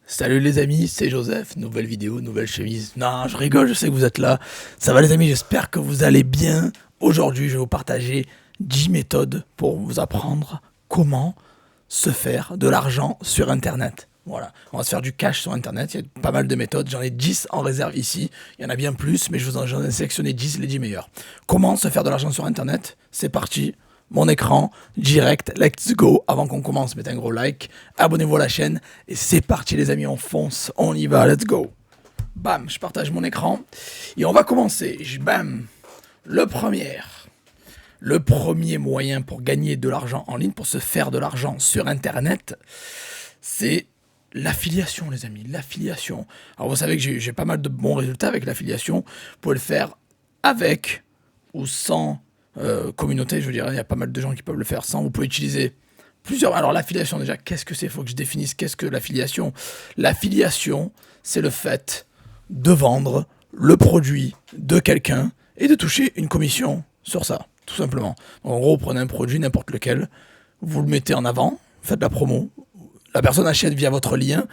Salut les amis, c'est Joseph, nouvelle vidéo, nouvelle chemise. Non, je rigole, je sais que vous êtes là. Ça va les amis, j'espère que vous allez bien. Aujourd'hui, je vais vous partager 10 méthodes pour vous apprendre comment se faire de l'argent sur Internet. Voilà, on va se faire du cash sur Internet, il y a pas mal de méthodes, j'en ai 10 en réserve ici. Il y en a bien plus, mais j'en ai sélectionné 10, les 10 meilleurs. Comment se faire de l'argent sur Internet? C'est parti, mon écran, direct, let's go. Avant qu'on commence, mettez un gros like, abonnez-vous à la chaîne, et c'est parti les amis, on fonce, on y va, let's go. Bam, je partage mon écran, et on va commencer. Bam, le premier moyen pour gagner de l'argent en ligne, pour se faire de l'argent sur Internet, c'est l'affiliation, les amis, l'affiliation. Alors vous savez que j'ai pas mal de bons résultats avec l'affiliation. Vous pouvez le faire avec ou sans communauté, je veux dire, il y a pas mal de gens qui peuvent le faire sans. Vous pouvez utiliser plusieurs. Alors l'affiliation, déjà, qu'est-ce que c'est? Il faut que je définisse qu'est-ce que l'affiliation. L'affiliation, c'est le fait de vendre le produit de quelqu'un et de toucher une commission sur ça, tout simplement. En gros, vous prenez un produit, n'importe lequel, vous le mettez en avant, faites de la promo, la personne achète via votre lien,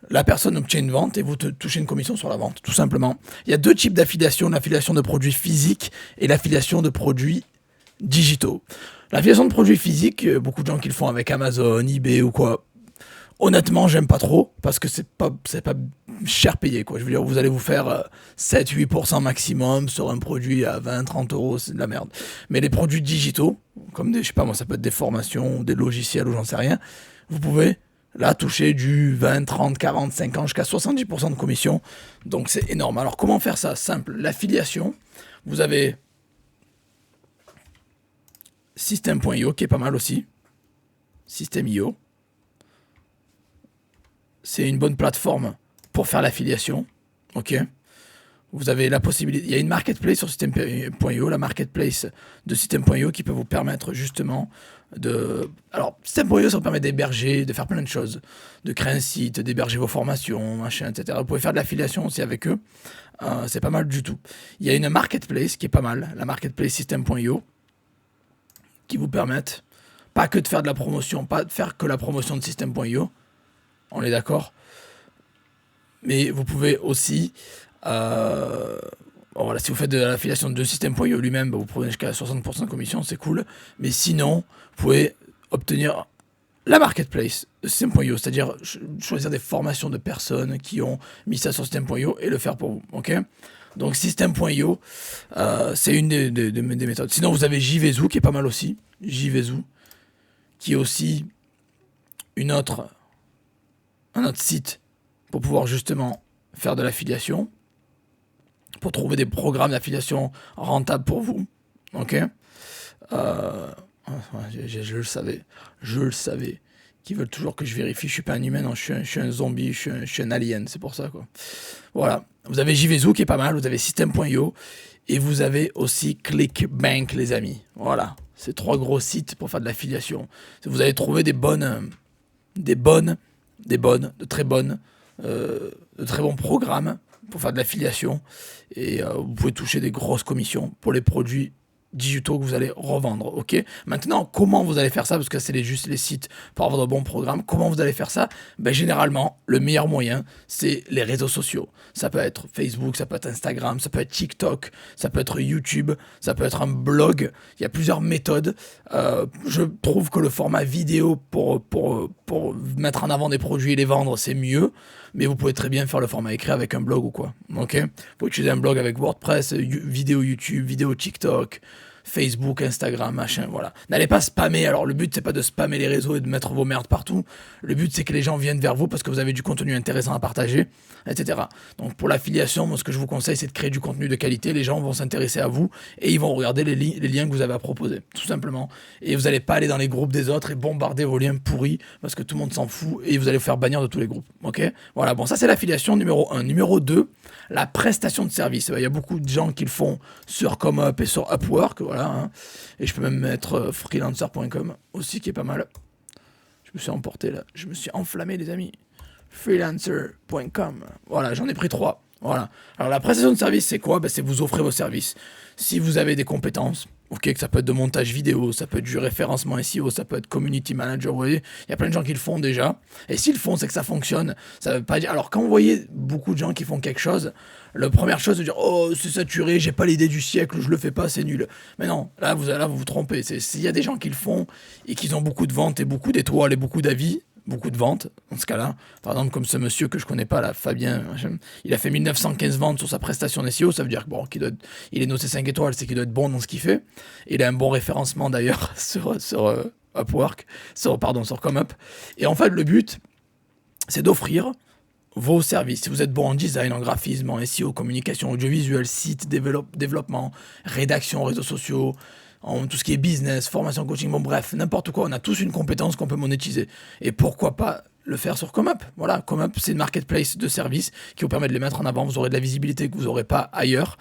la personne obtient une vente et vous touchez une commission sur la vente, tout simplement. Il y a deux types d'affiliation, l'affiliation de produits physiques et l'affiliation de produits digitaux. L'affiliation de produits physiques, beaucoup de gens qui le font avec Amazon, eBay ou quoi. Honnêtement, j'aime pas trop parce que c'est pas cher payé, quoi. Je veux dire, vous allez vous faire 7-8% maximum sur un produit à 20-30 euros, c'est de la merde. Mais les produits digitaux, comme des, je sais pas moi, ça peut être des formations, des logiciels ou j'en sais rien, vous pouvez là toucher du 20, 30, 40, 50 jusqu'à 70% de commission. Donc c'est énorme. Alors comment faire ça? Simple. L'affiliation, vous avez System.io qui est pas mal aussi. System.io. C'est une bonne plateforme pour faire l'affiliation. Ok. Vous avez la possibilité. Il y a une marketplace sur System.io, la marketplace de System.io qui peut vous permettre justement de. Alors, System.io, ça vous permet d'héberger, de faire plein de choses, de créer un site, d'héberger vos formations, machin, etc. Vous pouvez faire de l'affiliation aussi avec eux. C'est pas mal du tout. Il y a une marketplace qui est pas mal, la marketplace System.io, qui vous permettent pas que de faire de la promotion, pas de faire que la promotion de System.io. On est d'accord. Mais vous pouvez aussi, bon, voilà, si vous faites de l'affiliation de System.io lui-même, bah, vous prenez jusqu'à 60% de commission, c'est cool. Mais sinon, vous pouvez obtenir la marketplace de System.io, c'est-à-dire choisir des formations de personnes qui ont mis ça sur System.io et le faire pour vous. Ok. Donc System.io, c'est une des méthodes. Sinon, vous avez JVZoo qui est pas mal aussi. JVZoo, qui est aussi un autre site pour pouvoir justement faire de l'affiliation, pour trouver des programmes d'affiliation rentables pour vous. Ok. Je le savais. Qui veulent toujours que je vérifie. Je suis pas un humain, non, je suis un zombie, je suis un alien, c'est pour ça quoi. Voilà. Vous avez JVZoo qui est pas mal, vous avez System.io et vous avez aussi ClickBank les amis. Voilà. C'est trois gros sites pour faire de l'affiliation. Vous allez trouver de très bons programmes pour faire de l'affiliation et vous pouvez toucher des grosses commissions pour les produits digitaux que vous allez revendre. Ok. Maintenant, comment vous allez faire ça? Parce que c'est juste les sites pour avoir de bons programmes. Comment vous allez faire ça? Ben, généralement, le meilleur moyen, c'est les réseaux sociaux. Ça peut être Facebook, ça peut être Instagram, ça peut être TikTok, ça peut être YouTube, ça peut être un blog. Il y a plusieurs méthodes. Je trouve que le format vidéo pour mettre en avant des produits et les vendre, c'est mieux. Mais vous pouvez très bien faire le format écrit avec un blog ou quoi. Ok. Vous pouvez utiliser un blog avec WordPress, vidéo YouTube, vidéo TikTok, Facebook, Instagram, machin, voilà. N'allez pas spammer. Alors le but c'est pas de spammer les réseaux et de mettre vos merdes partout. Le but c'est que les gens viennent vers vous parce que vous avez du contenu intéressant à partager, etc. Donc pour l'affiliation, moi ce que je vous conseille c'est de créer du contenu de qualité. Les gens vont s'intéresser à vous et ils vont regarder les liens que vous avez à proposer, tout simplement. Et vous n'allez pas aller dans les groupes des autres et bombarder vos liens pourris parce que tout le monde s'en fout et vous allez vous faire bannir de tous les groupes. Ok. Voilà. Bon, ça c'est l'affiliation numéro 1. Numéro 2, la prestation de service. Il y a beaucoup de gens qui le font sur ComeUp et sur Upwork, voilà. Hein. Et je peux même mettre freelancer.com aussi qui est pas mal. Je me suis emporté là, je me suis enflammé les amis. Freelancer.com. Voilà, j'en ai pris 3. Voilà. Alors la prestation de service c'est quoi? Ben, c'est vous offrez vos services. Si vous avez des compétences, Ok, que ça peut être de montage vidéo, ça peut être du référencement SEO, ça peut être community manager, vous voyez, il y a plein de gens qui le font déjà. Et s'ils le font, c'est que ça fonctionne. Ça veut pas dire. Alors, quand vous voyez beaucoup de gens qui font quelque chose, la première chose, c'est de dire oh, c'est saturé, j'ai pas l'idée du siècle, je le fais pas, c'est nul. Mais non, là, vous vous trompez. S'il y a des gens qui le font et qui ont beaucoup de ventes et beaucoup d'étoiles et beaucoup d'avis, beaucoup de ventes, dans ce cas-là. Par exemple, comme ce monsieur que je connais pas, là, Fabien, il a fait 1915 ventes sur sa prestation SEO, ça veut dire que bon, il est noté 5 étoiles, c'est qu'il doit être bon dans ce qu'il fait. Il a un bon référencement d'ailleurs sur Upwork, sur ComeUp. Et en fait, le but, c'est d'offrir vos services. Si vous êtes bon en design, en graphisme, en SEO, communication audiovisuelle, site, développement, rédaction, réseaux sociaux, en tout ce qui est business, formation, coaching, bon bref, n'importe quoi, on a tous une compétence qu'on peut monétiser. Et pourquoi pas le faire sur ComeUp. Voilà, ComeUp, c'est une marketplace de services qui vous permet de les mettre en avant. Vous aurez de la visibilité que vous n'aurez pas ailleurs.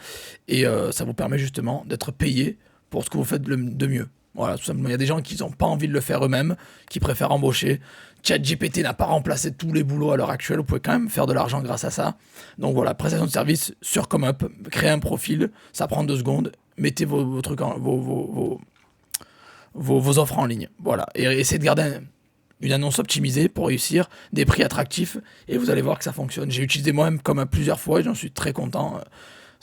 Et ça vous permet justement d'être payé pour ce que vous faites de mieux. Voilà, tout simplement. Il y a des gens qui n'ont pas envie de le faire eux-mêmes, qui préfèrent embaucher. ChatGPT n'a pas remplacé tous les boulots à l'heure actuelle. Vous pouvez quand même faire de l'argent grâce à ça. Donc voilà, prestation de service sur ComeUp. Créez un profil, ça prend 2 secondes. Mettez vos trucs, vos offres en ligne. Voilà. Et essayez de garder une annonce optimisée pour réussir, des prix attractifs, et vous allez voir que ça fonctionne. J'ai utilisé moi-même comme plusieurs fois et j'en suis très content.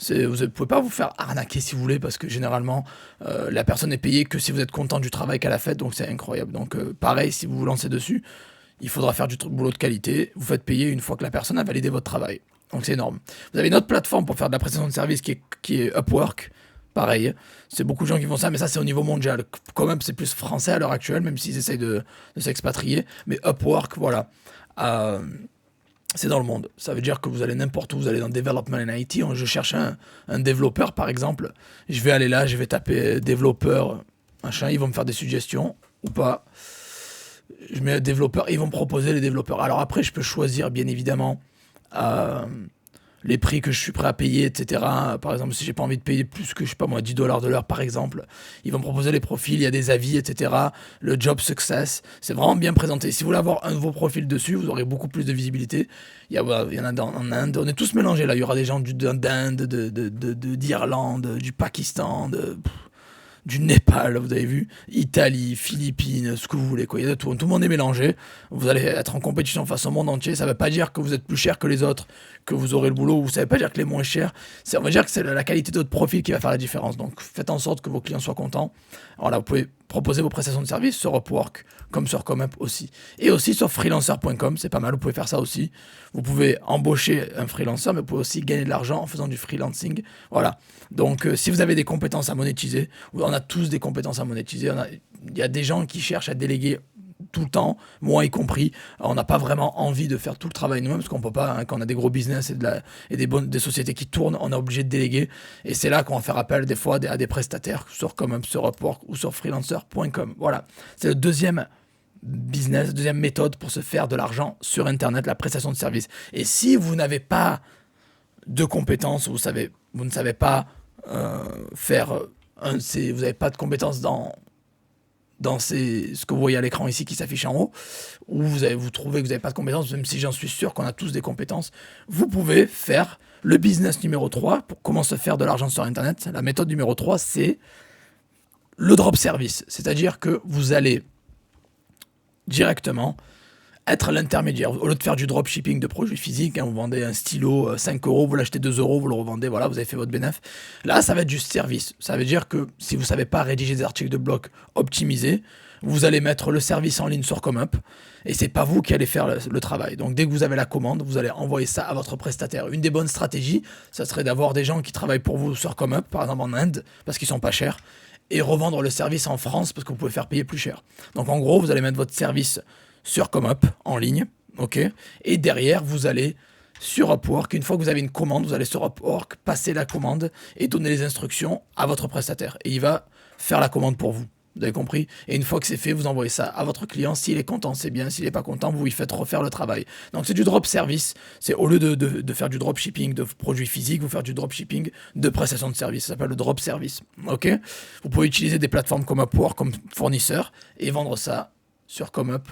Vous ne pouvez pas vous faire arnaquer si vous voulez, parce que généralement, la personne est payée que si vous êtes content du travail qu'elle a fait, donc c'est incroyable. Donc pareil, si vous vous lancez dessus, il faudra faire du boulot de qualité. Vous faites payer une fois que la personne a validé votre travail. Donc c'est énorme. Vous avez une autre plateforme pour faire de la prestation de service qui est Upwork. Pareil, c'est beaucoup de gens qui font ça, mais ça c'est au niveau mondial. Quand même, c'est plus français à l'heure actuelle, même s'ils essayent de s'expatrier. Mais Upwork, voilà, c'est dans le monde. Ça veut dire que vous allez n'importe où, vous allez dans Development and IT. Je cherche un développeur, par exemple. Je vais aller là, je vais taper développeur, machin. Ils vont me faire des suggestions ou pas. Je mets développeur et ils vont me proposer les développeurs. Alors après, je peux choisir, bien évidemment, les prix que je suis prêt à payer, etc. Par exemple, si j'ai pas envie de payer plus que, je sais pas moi, $10 de l'heure, par exemple, ils vont me proposer les profils, il y a des avis, etc. Le job success, c'est vraiment bien présenté. Si vous voulez avoir un de vos profils dessus, vous aurez beaucoup plus de visibilité. Il y en a en Inde, on est tous mélangés là. Il y aura des gens d'Inde, d'Irlande, du Pakistan, du Népal, vous avez vu, Italie, Philippines, ce que vous voulez, quoi. Il y a de tout. Tout le monde est mélangé. Vous allez être en compétition face au monde entier. Ça ne veut pas dire que vous êtes plus cher que les autres, que vous aurez le boulot. Ça ne veut pas dire que les moins chers. On va dire que c'est la qualité de votre profil qui va faire la différence. Donc faites en sorte que vos clients soient contents. Alors là, vous pouvez proposer vos prestations de services sur Upwork, comme sur ComeUp aussi. Et aussi sur freelancer.com, c'est pas mal, vous pouvez faire ça aussi. Vous pouvez embaucher un freelancer, mais vous pouvez aussi gagner de l'argent en faisant du freelancing. Voilà. Donc si vous avez des compétences à monétiser, on a tous des compétences à monétiser. Il y a des gens qui cherchent à déléguer tout le temps, moi y compris. On n'a pas vraiment envie de faire tout le travail nous-mêmes, parce qu'on peut pas, hein, quand on a des gros business et des sociétés qui tournent, on est obligé de déléguer. Et c'est là qu'on va faire appel des fois à des prestataires, comme sur Upwork ou sur freelancer.com. Voilà, c'est le deuxième business, deuxième méthode pour se faire de l'argent sur Internet, la prestation de service. Et si vous n'avez pas de compétences, vous ne savez pas faire, vous n'avez pas de compétences dans ce que vous voyez à l'écran ici qui s'affiche en haut, ou vous trouvez que vous n'avez pas de compétences, même si j'en suis sûr qu'on a tous des compétences, vous pouvez faire le business numéro 3 pour comment se faire de l'argent sur Internet. La méthode numéro 3, c'est le drop service. C'est-à-dire que vous allez directement être l'intermédiaire. Au lieu de faire du dropshipping de produits physiques, hein, vous vendez un stylo 5 euros, vous l'achetez 2 euros, vous le revendez, voilà, vous avez fait votre bénéfice. Là, ça va être du service. Ça veut dire que si vous ne savez pas rédiger des articles de blog optimisés, vous allez mettre le service en ligne sur ComeUp et c'est pas vous qui allez faire le travail. Donc dès que vous avez la commande, vous allez envoyer ça à votre prestataire. Une des bonnes stratégies, ça serait d'avoir des gens qui travaillent pour vous sur ComeUp, par exemple en Inde, parce qu'ils sont pas chers, et revendre le service en France parce que vous pouvez faire payer plus cher. Donc en gros, vous allez mettre votre service sur ComeUp en ligne, ok, et derrière vous allez sur Upwork. Une fois que vous avez une commande, vous allez sur Upwork, passer la commande et donner les instructions à votre prestataire et il va faire la commande pour vous. Vous avez compris? Et une fois que c'est fait, vous envoyez ça à votre client. S'il est content, c'est bien. S'il n'est pas content, vous lui faites refaire le travail. Donc c'est du drop service. C'est au lieu de faire du drop shipping de produits physiques, vous faire du drop shipping de prestations de service. Ça s'appelle le drop service. Ok? Vous pouvez utiliser des plateformes comme Upwork comme fournisseur et vendre ça sur ComeUp.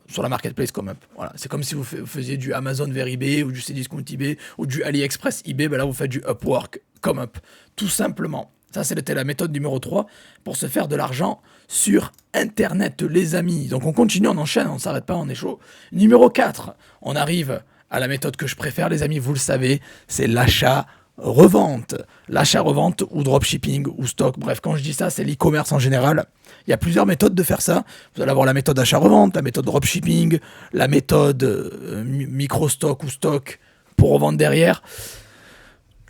Sur la marketplace ComeUp. Voilà. C'est comme si vous faisiez du Amazon vers eBay ou du Cdiscount eBay ou du AliExpress eBay. Ben là, vous faites du Upwork ComeUp. Tout simplement. Ça, c'était la méthode numéro 3 pour se faire de l'argent sur Internet, les amis. Donc on continue, on enchaîne, on ne s'arrête pas, on est chaud. Numéro 4, on arrive à la méthode que je préfère, les amis, vous le savez, c'est l'achat-revente. L'achat-revente ou dropshipping ou stock. Bref, quand je dis ça, c'est l'e-commerce en général. Il y a plusieurs méthodes de faire ça. Vous allez avoir la méthode achat-revente, la méthode dropshipping, la méthode micro-stock ou stock pour revendre derrière.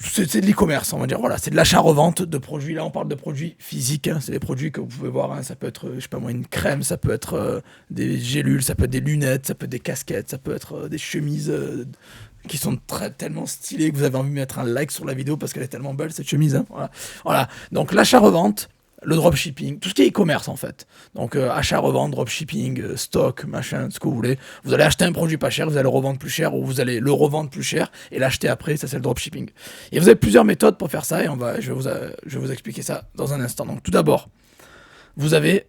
C'est de l'e-commerce, on va dire. Voilà, c'est de l'achat-revente de produits. Là, on parle de produits physiques. Hein. C'est des produits que vous pouvez voir. Hein. Ça peut être, je sais pas moi, une crème, ça peut être des gélules, ça peut être des lunettes, ça peut être des casquettes, ça peut être des chemises qui sont tellement stylées que vous avez envie de mettre un like sur la vidéo parce qu'elle est tellement belle, cette chemise. Hein. Voilà. Donc, l'achat-revente, le dropshipping, tout ce qui est e-commerce en fait. Donc achat, revente, dropshipping, stock, machin, ce que vous voulez. Vous allez acheter un produit pas cher, vous allez le revendre plus cher ou vous allez le revendre plus cher et l'acheter après, ça c'est le dropshipping. Et vous avez plusieurs méthodes pour faire ça et je vais vous expliquer ça dans un instant. Donc tout d'abord, vous avez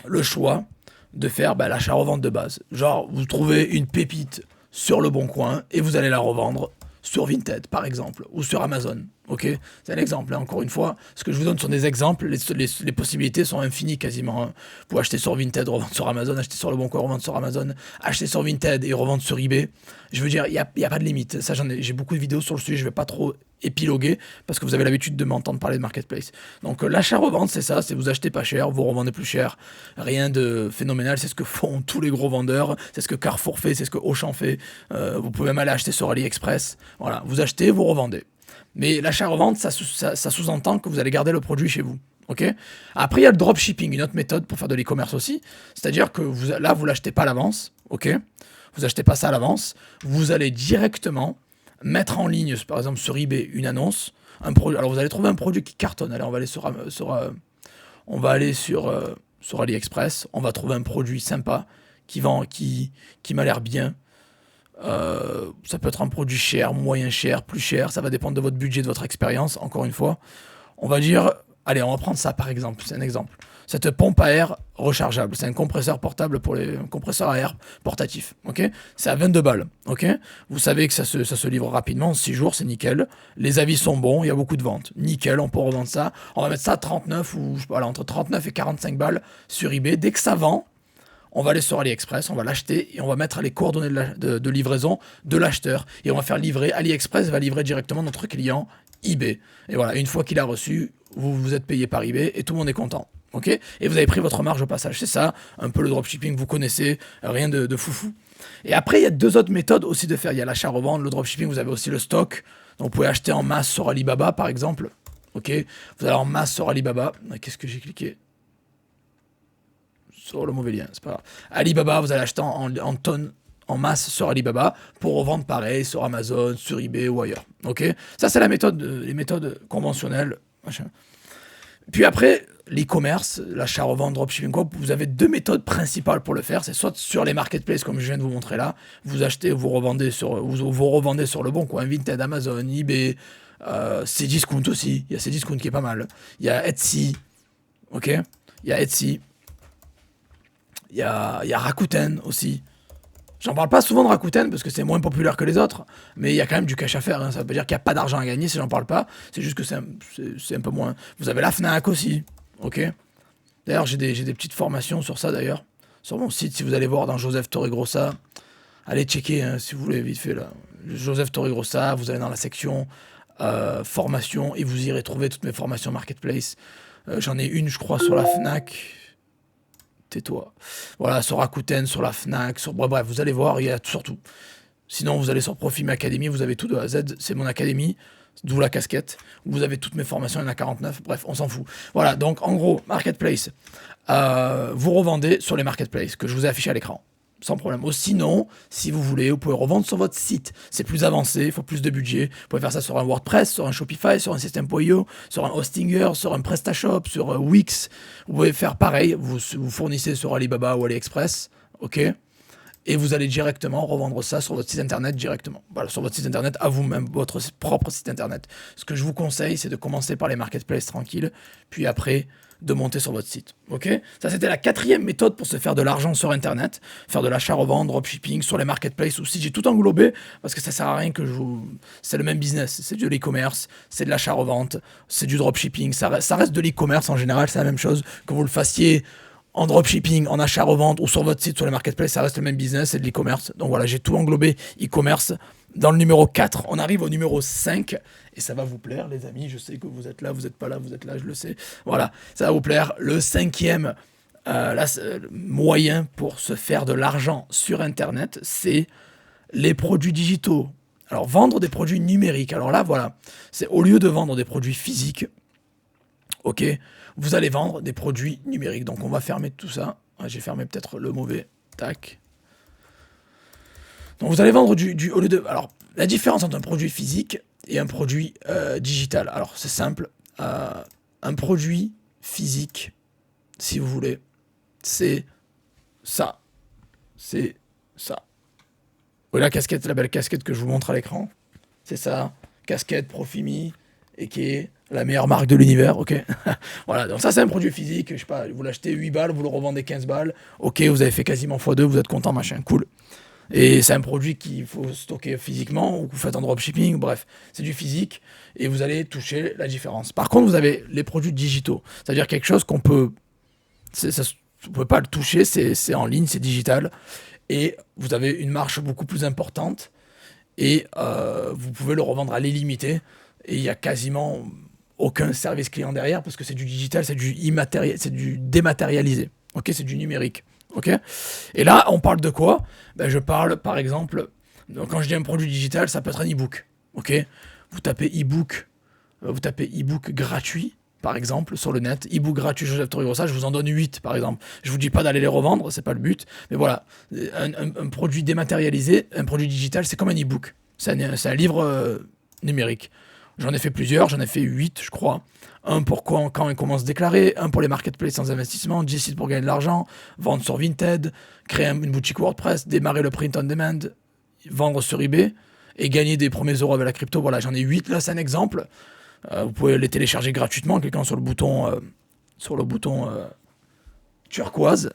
le choix de faire l'achat-revente de base. Genre, vous trouvez une pépite sur le bon coin et vous allez la revendre sur Vinted par exemple ou sur Amazon. Ok, c'est un exemple. Hein. Encore une fois, ce que je vous donne sont des exemples. Les possibilités sont infinies quasiment. Hein. Vous pouvez acheter sur Vinted, revendre sur Amazon, acheter sur le bon coin, revendre sur Amazon, acheter sur Vinted et revendre sur eBay. Je veux dire, il y a pas de limite. Ça, j'ai beaucoup de vidéos sur le sujet. Je vais pas trop épiloguer parce que vous avez l'habitude de m'entendre parler de marketplace. Donc l'achat-revente, c'est ça. C'est vous achetez pas cher, vous revendez plus cher. Rien de phénoménal. C'est ce que font tous les gros vendeurs. C'est ce que Carrefour fait. C'est ce que Auchan fait. Vous pouvez même aller acheter sur AliExpress. Voilà, vous achetez, vous revendez. Mais l'achat-revente, ça sous-entend que vous allez garder le produit chez vous. Okay. Après, il y a le dropshipping, une autre méthode pour faire de l'e-commerce aussi. C'est-à-dire que vous ne l'achetez pas à l'avance. Okay. Vous n'achetez pas ça à l'avance. Vous allez directement mettre en ligne, par exemple sur eBay, une annonce. Alors, vous allez trouver un produit qui cartonne. Allez, on va aller sur AliExpress. On va trouver un produit sympa qui m'a l'air bien. Ça peut être un produit cher, moyen cher, plus cher, ça va dépendre de votre budget, de votre expérience, encore une fois. On va dire, allez, on va prendre ça par exemple, c'est un exemple. Cette pompe à air rechargeable, c'est un compresseur portable un compresseur à air portatif, ok. C'est à 22 balles, ok. Vous savez que ça se livre rapidement, en 6 jours, c'est nickel. Les avis sont bons, il y a beaucoup de ventes, nickel, on peut revendre ça. On va mettre ça à 39 ou voilà, entre 39 et 45 balles sur eBay. Dès que ça vend, on va aller sur AliExpress, on va l'acheter et on va mettre les coordonnées de livraison de l'acheteur. Et on va faire livrer, AliExpress va livrer directement notre client eBay. Et voilà, une fois qu'il a reçu, vous êtes payé par eBay et tout le monde est content. Ok. Et vous avez pris votre marge au passage. C'est ça, un peu le dropshipping, vous connaissez, rien de foufou. Et après, il y a 2 autres méthodes aussi de faire. Il y a l'achat-revente, le dropshipping, vous avez aussi le stock. Donc vous pouvez acheter en masse sur Alibaba par exemple. Ok. Vous allez en masse sur Alibaba. Qu'est-ce que j'ai cliqué ? Sur le mauvais lien, c'est pas grave. Alibaba, vous allez acheter en tonnes, en masse sur Alibaba pour revendre pareil sur Amazon, sur eBay ou ailleurs. Ok. Ça, c'est les méthodes conventionnelles. Machin. Puis après, l'e-commerce, l'achat, revente, dropshipping, vous avez 2 méthodes principales pour le faire. C'est soit sur les marketplaces, comme je viens de vous montrer là, vous achetez, vous revendez sur le bon coin, Vinted, Amazon, eBay, Cdiscount aussi. Il y a Cdiscount qui est pas mal. Il y a Etsy, ok. Il y a Etsy. Il y a Rakuten aussi. J'en parle pas souvent de Rakuten parce que c'est moins populaire que les autres, mais il y a quand même du cash à faire. Hein. Ça veut dire qu'il n'y a pas d'argent à gagner si j'en parle pas. C'est juste que c'est un peu moins. Vous avez la Fnac aussi. Ok. D'ailleurs, j'ai des petites formations sur ça d'ailleurs. Sur mon site, si vous allez voir dans Joseph Torregrossa, allez checker hein, si vous voulez vite fait là. Joseph Torregrossa, vous allez dans la section formation et vous irez trouver toutes mes formations marketplace. J'en ai une, je crois, sur la Fnac. Tais-toi. Voilà, sur Rakuten, sur la Fnac, bref, vous allez voir, il y a surtout. Sinon, vous allez sur Profim Academy, vous avez tout de A à Z, c'est mon académie, d'où la casquette. Vous avez toutes mes formations, il y en a 49, bref, on s'en fout. Voilà, donc en gros, marketplace. Vous revendez sur les marketplaces que je vous ai affichés à l'écran. Sans problème. Ou sinon, si vous voulez, vous pouvez revendre sur votre site. C'est plus avancé, il faut plus de budget. Vous pouvez faire ça sur un WordPress, sur un Shopify, sur un System.io, sur un Hostinger, sur un PrestaShop, sur Wix. Vous pouvez faire pareil. Vous fournissez sur Alibaba ou AliExpress. OK. Et vous allez directement revendre ça sur votre site internet directement. Voilà, sur votre site internet, à vous-même, votre propre site internet. Ce que je vous conseille, c'est de commencer par les marketplaces tranquilles, puis après, de monter sur votre site. Ok, ça, c'était la 4e méthode pour se faire de l'argent sur Internet, faire de l'achat-revente, dropshipping, sur les marketplaces aussi. J'ai tout englobé parce que ça sert à rien que je vous... C'est le même business, c'est de l'e-commerce, c'est de l'achat-revente, c'est du dropshipping, ça reste de l'e-commerce en général, c'est la même chose. Que vous le fassiez en dropshipping, en achat-revente ou sur votre site, sur les marketplaces, ça reste le même business, c'est de l'e-commerce. Donc voilà, j'ai tout englobé e-commerce. Dans le numéro 4, on arrive au numéro 5, et ça va vous plaire, les amis. Je sais que vous êtes là, vous n'êtes pas là, vous êtes là, je le sais. Voilà, ça va vous plaire. Le 5e moyen pour se faire de l'argent sur Internet, c'est les produits digitaux. Alors, vendre des produits numériques. Alors là, voilà, c'est au lieu de vendre des produits physiques, ok, vous allez vendre des produits numériques. Donc, on va fermer tout ça. Ah, j'ai fermé peut-être le mauvais. Tac. Donc vous allez vendre au lieu de... Alors, la différence entre un produit physique et un produit digital. Alors, c'est simple. Un produit physique, si vous voulez, c'est ça. C'est ça. Vous voyez la casquette, la belle casquette que je vous montre à l'écran? C'est ça. Casquette Profimi, et qui est la meilleure marque de l'univers, ok. Voilà, donc ça c'est un produit physique, je sais pas, vous l'achetez 8 balles, vous le revendez 15 balles, ok, vous avez fait quasiment x2, vous êtes content, machin, cool. Et c'est un produit qu'il faut stocker physiquement, ou que vous faites en dropshipping, bref, c'est du physique, et vous allez toucher la différence. Par contre, vous avez les produits digitaux, c'est-à-dire quelque chose qu'on peut... vous ne pouvez pas le toucher, c'est en ligne, c'est digital, et vous avez une marge beaucoup plus importante, et vous pouvez le revendre à l'illimité, et il y a quasiment aucun service client derrière, parce que c'est du digital, c'est du immatériel, c'est du dématérialisé, ok, c'est du numérique. Ok. Et là, on parle de quoi? Ben, je parle, par exemple, quand je dis un produit digital, ça peut être un e-book. Ok. Vous tapez e-book gratuit, par exemple, sur le net. E-book gratuit Joseph Torregrossa, je vous en donne 8, par exemple. Je vous dis pas d'aller les revendre, c'est pas le but. Mais voilà, un produit dématérialisé, un produit digital, c'est comme un e-book. C'est un livre numérique. J'en ai fait plusieurs, j'en ai fait 8, je crois. Un pour quand on commence à déclarer, un pour les marketplaces sans investissement, 10 sites pour gagner de l'argent, vendre sur Vinted, créer une boutique WordPress, démarrer le print on demand, vendre sur eBay et gagner des premiers euros avec la crypto. Voilà, j'en ai 8, là c'est un exemple. Vous pouvez les télécharger gratuitement en cliquant sur le bouton turquoise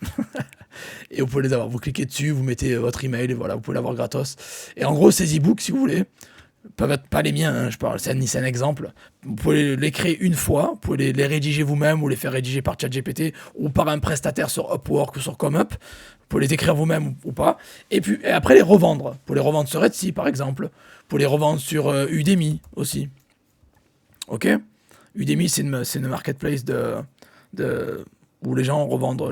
et vous pouvez les avoir. Vous cliquez dessus, vous mettez votre email et voilà, vous pouvez l'avoir gratos. Et en gros, ces e-books, si vous voulez, peuvent être pas les miens, hein, je parle, c'est un exemple. Vous pouvez les créer une fois, vous pouvez les rédiger vous-même ou les faire rédiger par ChatGPT ou par un prestataire sur Upwork ou sur ComeUp. Vous pouvez les écrire vous-même ou pas. Et après les revendre. Vous pouvez les revendre sur Etsy par exemple. Vous pouvez les revendre sur Udemy aussi. Ok. Udemy c'est une marketplace où les gens revendent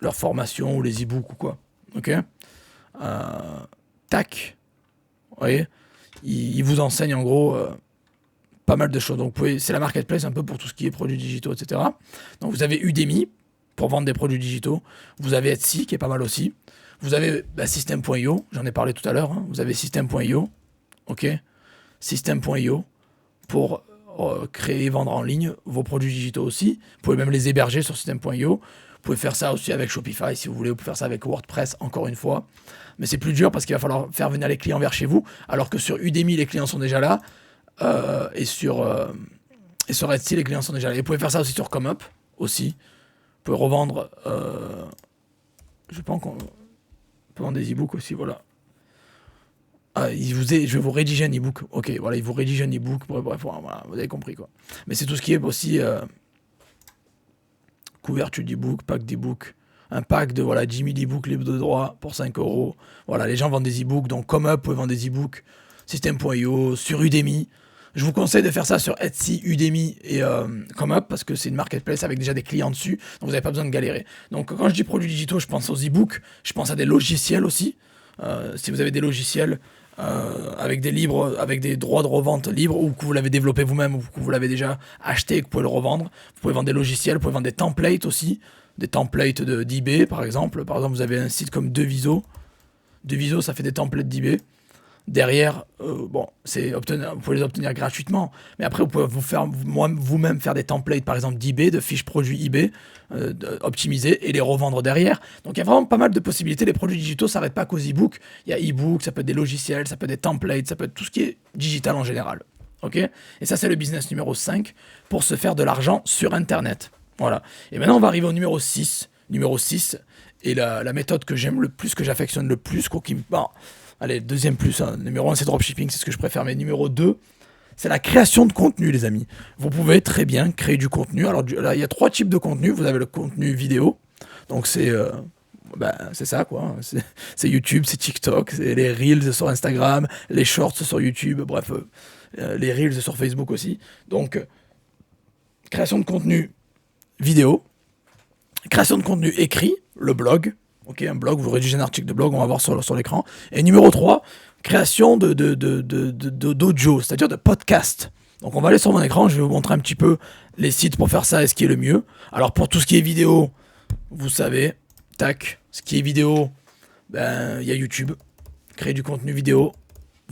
leur formation ou les e-books ou quoi. Ok. Tac. Vous voyez, il vous enseigne en gros pas mal de choses. Donc c'est la marketplace un peu pour tout ce qui est produits digitaux, etc. Donc vous avez Udemy pour vendre des produits digitaux. Vous avez Etsy qui est pas mal aussi. Vous avez System.io, j'en ai parlé tout à l'heure. Hein. Vous avez System.io, ok. System.io pour créer et vendre en ligne vos produits digitaux aussi. Vous pouvez même les héberger sur System.io. Vous pouvez faire ça aussi avec Shopify si vous voulez. Vous pouvez faire ça avec WordPress encore une fois. Mais c'est plus dur parce qu'il va falloir faire venir les clients vers chez vous. Alors que sur Udemy, les clients sont déjà là. Et sur Etsy, les clients sont déjà là. Et vous pouvez faire ça aussi sur ComeUp aussi. Vous pouvez revendre... je pense qu'on peut vendre des e-books aussi, voilà. Je vais vous rédiger un e-book. Ok, voilà, il vous rédige un e-book. Bref, voilà, vous avez compris quoi. Mais c'est tout ce qui est aussi couverture d'e-book, pack d'e-book. Un pack de 10 000 e-books libres de droit pour 5 €. Voilà, les gens vendent des e-books. Donc, comme up, vous pouvez vendre des e-books. System.io, sur Udemy. Je vous conseille de faire ça sur Etsy, Udemy et ComeUp parce que c'est une marketplace avec déjà des clients dessus. Donc, vous n'avez pas besoin de galérer. Donc, quand je dis produits digitaux, je pense aux e-books. Je pense à des logiciels aussi. Si vous avez des logiciels avec des droits de revente libres ou que vous l'avez développé vous-même ou que vous l'avez déjà acheté et que vous pouvez le revendre, vous pouvez vendre des logiciels, vous pouvez vendre des templates aussi. Des templates d'eBay, par exemple. Par exemple, vous avez un site comme Deviso. Deviso, ça fait des templates d'eBay. Derrière, vous pouvez les obtenir gratuitement. Mais après, vous pouvez vous-même faire des templates, par exemple, d'eBay, de fiches produits eBay, optimisés, et les revendre derrière. Donc, il y a vraiment pas mal de possibilités. Les produits digitaux ne s'arrêtent pas qu'aux e-books. Il y a e-books, ça peut être des logiciels, ça peut être des templates, ça peut être tout ce qui est digital en général. Okay, et ça, c'est le business numéro 5 pour se faire de l'argent sur Internet. Voilà. Et maintenant, on va arriver au numéro 6. Numéro 6 est la méthode que j'aime le plus, que j'affectionne le plus, quoi, bon, allez, deuxième plus. Hein. Numéro 1, c'est dropshipping, c'est ce que je préfère. Mais numéro 2, c'est la création de contenu, les amis. Vous pouvez très bien créer du contenu. Alors là, il y a 3 types de contenu. Vous avez le contenu vidéo. Donc c'est ça, quoi. C'est YouTube, c'est TikTok, c'est les Reels sur Instagram, les Shorts sur YouTube, bref, les Reels sur Facebook aussi. Donc, création de contenu vidéo, création de contenu écrit, le blog. Ok, un blog, vous rédigez un article de blog, on va voir sur l'écran. Et numéro 3, création d'audio, c'est-à-dire de podcast. Donc on va aller sur mon écran, je vais vous montrer un petit peu les sites pour faire ça et ce qui est le mieux. Alors pour tout ce qui est vidéo, vous savez, tac, ce qui est vidéo, ben il y a YouTube, créer du contenu vidéo.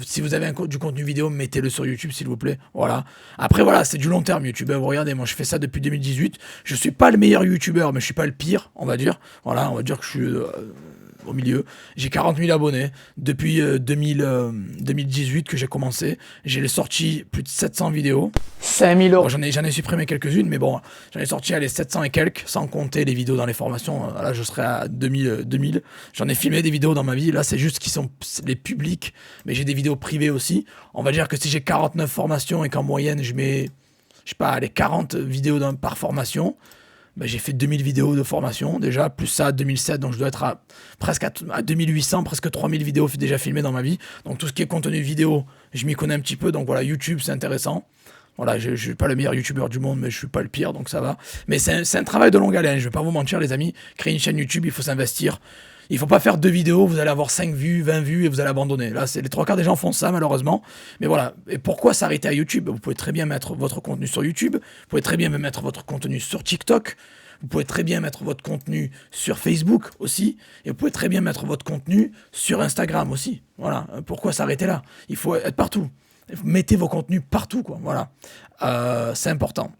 Si vous avez du contenu vidéo, mettez-le sur YouTube, s'il vous plaît. Voilà. Après, voilà, c'est du long terme, YouTube. Vous regardez, moi, je fais ça depuis 2018. Je suis pas le meilleur YouTuber, mais je suis pas le pire, on va dire. Voilà, on va dire que je suis au milieu. J'ai 40 000 abonnés. Depuis 2018 que j'ai commencé, j'ai sorti plus de 700 vidéos. 5000 euros. Bon, j'en ai supprimé quelques-unes, mais bon, j'en ai sorti 700 et quelques, sans compter les vidéos dans les formations. Là, je serai à 2000. J'en ai filmé des vidéos dans ma vie. Là, c'est juste qu'ils sont les publics, mais j'ai des vidéos privées aussi. On va dire que si j'ai 49 formations et qu'en moyenne, je mets, je sais pas, les 40 vidéos par formation, ben, j'ai fait 2000 vidéos de formation déjà, plus ça 2007, donc je dois être presque à 2800, presque 3000 vidéos déjà filmées dans ma vie. Donc tout ce qui est contenu vidéo, je m'y connais un petit peu, donc voilà, YouTube c'est intéressant. Voilà, je suis pas le meilleur youtubeur du monde, mais je suis pas le pire, donc ça va. Mais c'est un travail de longue haleine, je vais pas vous mentir les amis, créer une chaîne YouTube, il faut s'investir. Il faut pas faire 2 vidéos, vous allez avoir 5 vues, 20 vues et vous allez abandonner. Là, les 3 quarts des gens font ça malheureusement. Mais voilà, et pourquoi s'arrêter à YouTube? Vous pouvez très bien mettre votre contenu sur YouTube, vous pouvez très bien mettre votre contenu sur TikTok, vous pouvez très bien mettre votre contenu sur Facebook aussi, et vous pouvez très bien mettre votre contenu sur Instagram aussi. Voilà, pourquoi s'arrêter là? Il faut être partout. Mettez vos contenus partout, quoi. Voilà, c'est important.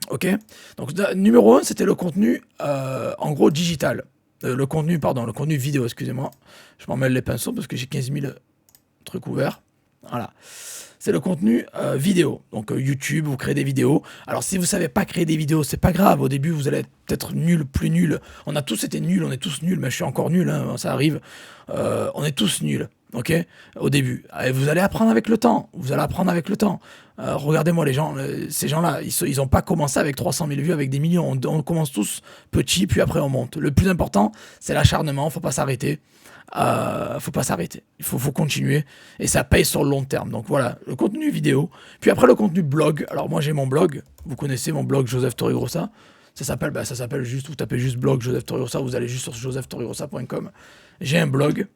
Ok. Donc numéro 1, c'était le contenu en gros digital. Le contenu vidéo, excusez-moi. Je m'en mêle les pinceaux parce que j'ai 15 000 trucs ouverts. Voilà. C'est le contenu vidéo. Donc YouTube, vous créez des vidéos. Alors si vous savez pas créer des vidéos, c'est pas grave. Au début, vous allez être peut-être nul, plus nul. On a tous été nuls, on est tous nuls, mais je suis encore nul, hein, ça arrive. On est tous nuls. Ok, au début. Et vous allez apprendre avec le temps. Vous allez apprendre avec le temps. Regardez-moi les gens, ces gens-là, ils ont pas commencé avec 300 000 vues, avec des millions. On commence tous petits, puis après on monte. Le plus important, c'est l'acharnement. Faut pas s'arrêter. Faut pas s'arrêter. Il faut continuer et ça paye sur le long terme. Donc voilà, le contenu vidéo. Puis après le contenu blog. Alors moi j'ai mon blog. Vous connaissez mon blog Joseph Torregrossa. Ça s'appelle juste, vous tapez juste blog Joseph Torregrossa. Vous allez juste sur josephtorregrossa.com. J'ai un blog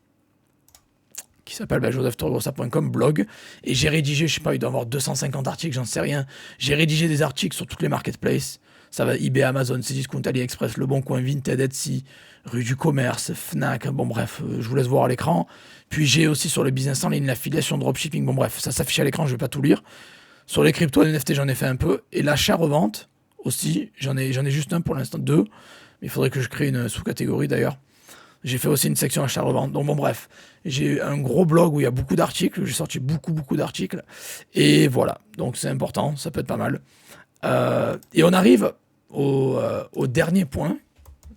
qui s'appelle josephtorregrossa.com, blog, et j'ai rédigé, je sais pas, il doit y avoir 250 articles, j'en sais rien. J'ai rédigé des articles sur toutes les marketplaces. Ça va eBay, Amazon, Cdiscount, AliExpress, Le Bon Coin, Vinted, Etsy, Rue du Commerce, Fnac, bon bref, je vous laisse voir à l'écran. Puis j'ai aussi sur le business en ligne l'affiliation dropshipping, bon bref, ça s'affiche à l'écran, je vais pas tout lire. Sur les cryptos, les NFT, j'en ai fait un peu, et l'achat-revente aussi, j'en ai juste un pour l'instant, 2, mais il faudrait que je crée une sous-catégorie d'ailleurs. J'ai fait aussi une section achat-revente. Donc bon bref, j'ai un gros blog où il y a beaucoup d'articles, j'ai sorti beaucoup d'articles, et voilà, donc c'est important, ça peut être pas mal. Et on arrive au dernier point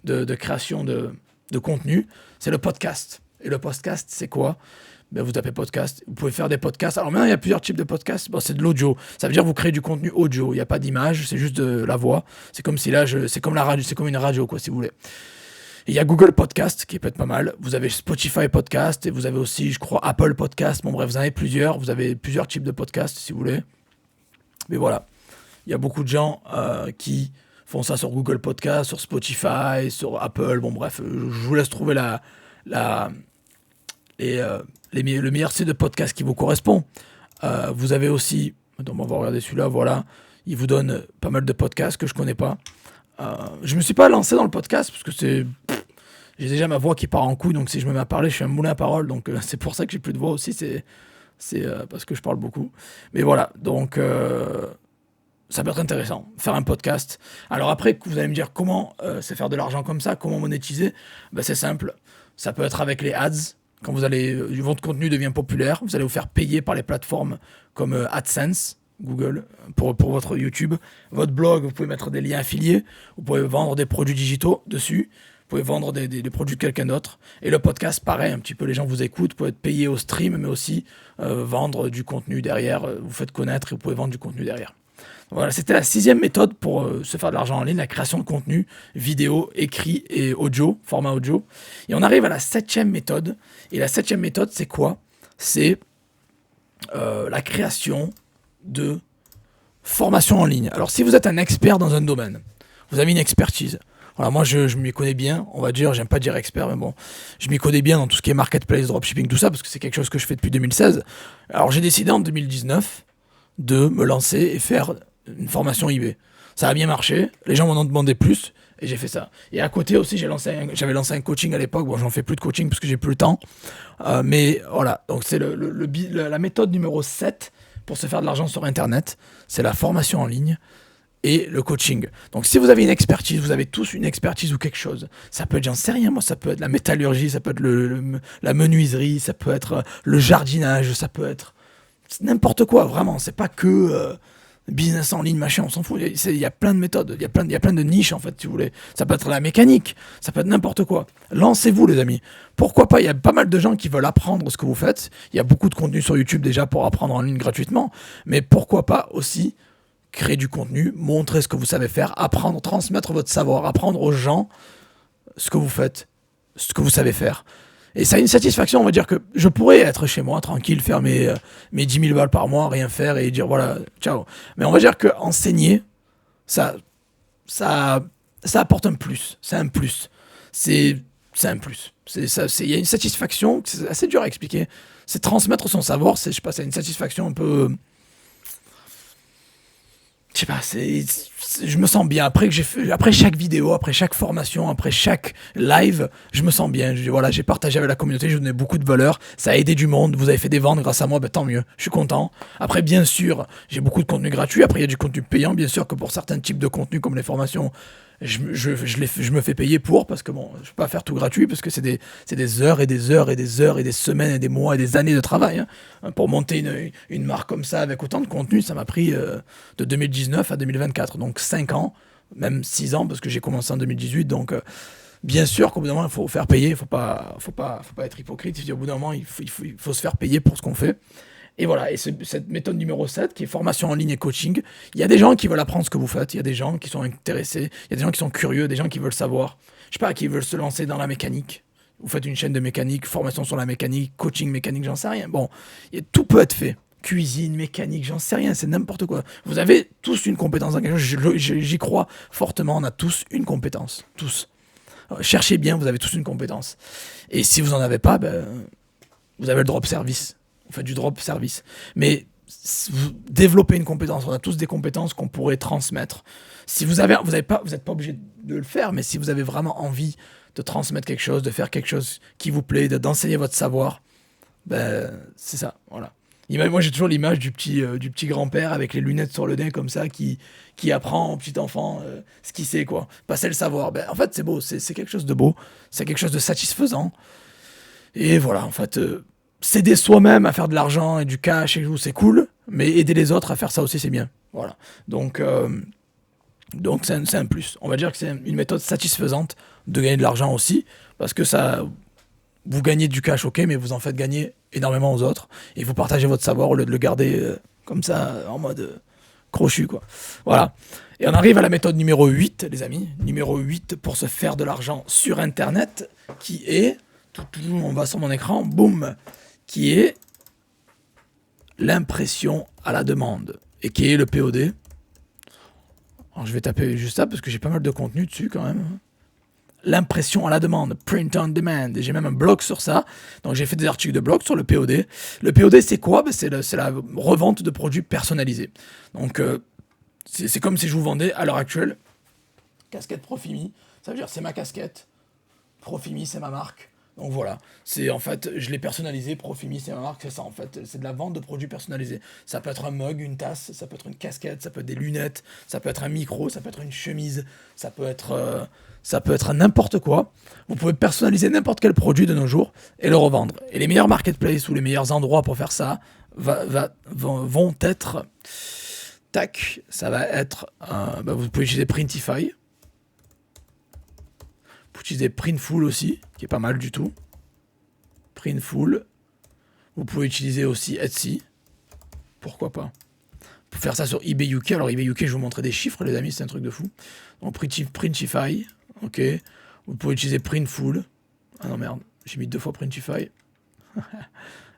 de création de contenu, c'est le podcast. Et le podcast, c'est quoi? Ben, vous tapez podcast, vous pouvez faire des podcasts. Alors maintenant, il y a plusieurs types de podcasts. Bon, c'est de l'audio. Ça veut dire que vous créez du contenu audio. Il n'y a pas d'image, c'est juste de la voix. C'est comme si là, c'est comme la radio, c'est comme une radio, quoi, si vous voulez. Il y a Google Podcast qui peut être pas mal. Vous avez Spotify Podcast et vous avez aussi, je crois, Apple Podcast. Bon bref, vous en avez plusieurs. Vous avez plusieurs types de podcasts si vous voulez. Mais voilà, il y a beaucoup de gens qui font ça sur Google Podcast, sur Spotify, sur Apple. Bon bref, je vous laisse trouver le meilleur site de podcast qui vous correspond. Vous avez aussi, attends, on va regarder celui-là, voilà. Il vous donne pas mal de podcasts que je connais pas. Je me suis pas lancé dans le podcast parce que j'ai déjà ma voix qui part en couille, donc si je me mets à parler, je suis un moulin à parole, donc c'est pour ça que j'ai plus de voix aussi, c'est parce que je parle beaucoup. Mais voilà, donc ça peut être intéressant, faire un podcast. Alors après, vous allez me dire comment c'est faire de l'argent comme ça, comment monétiser. Ben, c'est simple, ça peut être avec les ads. Quand votre contenu devient populaire, vous allez vous faire payer par les plateformes comme AdSense. Google, pour votre YouTube. Votre blog, vous pouvez mettre des liens affiliés. Vous pouvez vendre des produits digitaux dessus. Vous pouvez vendre des produits de quelqu'un d'autre. Et le podcast, pareil, un petit peu, les gens vous écoutent. Vous pouvez être payé au stream, mais aussi vendre du contenu derrière. Vous faites connaître et vous pouvez vendre du contenu derrière. Voilà, c'était la 6e méthode pour se faire de l'argent en ligne, la création de contenu, vidéo, écrit et audio, format audio. Et on arrive à la 7e méthode. Et la 7e méthode, c'est quoi? C'est la création de formation en ligne. Alors, si vous êtes un expert dans un domaine, vous avez une expertise. Voilà, moi, je m'y connais bien, on va dire, j'aime pas dire expert, mais bon, je m'y connais bien dans tout ce qui est marketplace, dropshipping, tout ça, parce que c'est quelque chose que je fais depuis 2016. Alors, j'ai décidé en 2019 de me lancer et faire une formation eBay. Ça a bien marché, les gens m'en ont demandé plus, et j'ai fait ça. Et à côté aussi, j'avais lancé un coaching à l'époque. Bon, j'en fais plus de coaching parce que j'ai plus le temps. Mais voilà, donc c'est la méthode numéro 7 pour se faire de l'argent sur Internet. C'est la formation en ligne et le coaching. Donc si vous avez une expertise, vous avez tous une expertise ou quelque chose. Ça peut être, j'en sais rien, moi, ça peut être la métallurgie, ça peut être la menuiserie, ça peut être le jardinage, ça peut être n'importe quoi, vraiment. C'est pas que... business en ligne, machin, on s'en fout. Il y a plein de méthodes, il y a plein de niches en fait, si vous voulez. Ça peut être la mécanique, ça peut être n'importe quoi. Lancez-vous, les amis. Pourquoi pas? Il y a pas mal de gens qui veulent apprendre ce que vous faites. Il y a beaucoup de contenu sur YouTube déjà pour apprendre en ligne gratuitement. Mais pourquoi pas aussi créer du contenu, montrer ce que vous savez faire, apprendre, transmettre votre savoir, apprendre aux gens ce que vous faites, ce que vous savez faire. Et ça a une satisfaction, on va dire que je pourrais être chez moi, tranquille, faire mes 10 000 balles par mois, rien faire et dire voilà, ciao. Mais on va dire qu'enseigner, ça apporte un plus. C'est un plus. C'est un plus. Il y a une satisfaction, c'est assez dur à expliquer. C'est transmettre son savoir, je sais pas, c'est une satisfaction un peu... Je sais pas, je me sens bien. Après chaque vidéo, après chaque formation, après chaque live, je me sens bien. Voilà, j'ai partagé avec la communauté, j'ai donné beaucoup de valeur. Ça a aidé du monde. Vous avez fait des ventes grâce à moi, ben, tant mieux. Je suis content. Après, bien sûr, j'ai beaucoup de contenu gratuit. Après, il y a du contenu payant. Bien sûr que pour certains types de contenu, comme les formations, je me fais payer pour, parce que bon, je peux pas faire tout gratuit, parce que c'est des heures et des heures et des heures et des semaines et des mois et des années de travail. Hein. Pour monter une marque comme ça avec autant de contenu, ça m'a pris de 2019 à 2024. Donc 5 ans, même 6 ans, parce que j'ai commencé en 2018. Donc bien sûr qu'au bout d'un moment, il faut faire payer. Il faut pas être hypocrite. Au bout d'un moment, il faut se faire payer pour ce qu'on fait. Et voilà, et cette méthode numéro 7, qui est formation en ligne et coaching, il y a des gens qui veulent apprendre ce que vous faites, il y a des gens qui sont intéressés, il y a des gens qui sont curieux, des gens qui veulent savoir, je sais pas, qui veulent se lancer dans la mécanique. Vous faites une chaîne de mécanique, formation sur la mécanique, coaching mécanique, j'en sais rien. Bon, tout peut être fait. Cuisine, mécanique, j'en sais rien, c'est n'importe quoi. Vous avez tous une compétence dans quelque chose, j'y crois fortement, on a tous une compétence, tous. Alors, cherchez bien, vous avez tous une compétence. Et si vous en avez pas, ben, vous avez le drop service. Vous faites du drop service. Mais vous développez une compétence. On a tous des compétences qu'on pourrait transmettre. Si vous n'êtes pas obligé de le faire, mais si vous avez vraiment envie de transmettre quelque chose, de faire quelque chose qui vous plaît, d'enseigner votre savoir, ben, c'est ça. Voilà. Moi, j'ai toujours l'image du petit grand-père avec les lunettes sur le nez comme ça, qui apprend au petit enfant ce qu'il sait, quoi. Passer le savoir. Ben, en fait, c'est beau. C'est quelque chose de beau. C'est quelque chose de satisfaisant. Et voilà, en fait... s'aider soi-même à faire de l'argent et du cash et tout, c'est cool, mais aider les autres à faire ça aussi, c'est bien. Voilà. Donc c'est un plus. On va dire que c'est une méthode satisfaisante de gagner de l'argent aussi, parce que ça, vous gagnez du cash, ok, mais vous en faites gagner énormément aux autres, et vous partagez votre savoir au lieu de le garder comme ça, en mode crochu, quoi. Voilà. Et on arrive à la méthode numéro 8, les amis. Numéro 8 pour se faire de l'argent sur Internet, qui est... On va sur mon écran, boum, qui est l'impression à la demande, et qui est le POD. Alors je vais taper juste ça, parce que j'ai pas mal de contenu dessus quand même. L'impression à la demande, print on demand, et j'ai même un blog sur ça. Donc j'ai fait des articles de blog sur le POD. Le POD, c'est quoi? C'est la revente de produits personnalisés. Donc c'est comme si je vous vendais, à l'heure actuelle, casquette Profimi. Ça veut dire c'est ma casquette, Profimi, c'est ma marque. Donc voilà, c'est en fait, je l'ai personnalisé, Profimi, c'est ma marque, c'est ça en fait, c'est de la vente de produits personnalisés. Ça peut être un mug, une tasse, ça peut être une casquette, ça peut être des lunettes, ça peut être un micro, ça peut être une chemise, ça peut être n'importe quoi. Vous pouvez personnaliser n'importe quel produit de nos jours et le revendre. Et les meilleurs marketplaces ou les meilleurs endroits pour faire ça vont être tac, ça va être, vous pouvez utiliser Printify. Vous pouvez utiliser Printful aussi, qui est pas mal du tout. Printful. Vous pouvez utiliser aussi Etsy. Pourquoi pas. Pour faire ça sur eBay UK. Alors eBay UK, je vais vous montrer des chiffres, les amis, c'est un truc de fou. Donc Printify, ok. Vous pouvez utiliser Printful. Ah non merde, j'ai mis 2 fois Printify.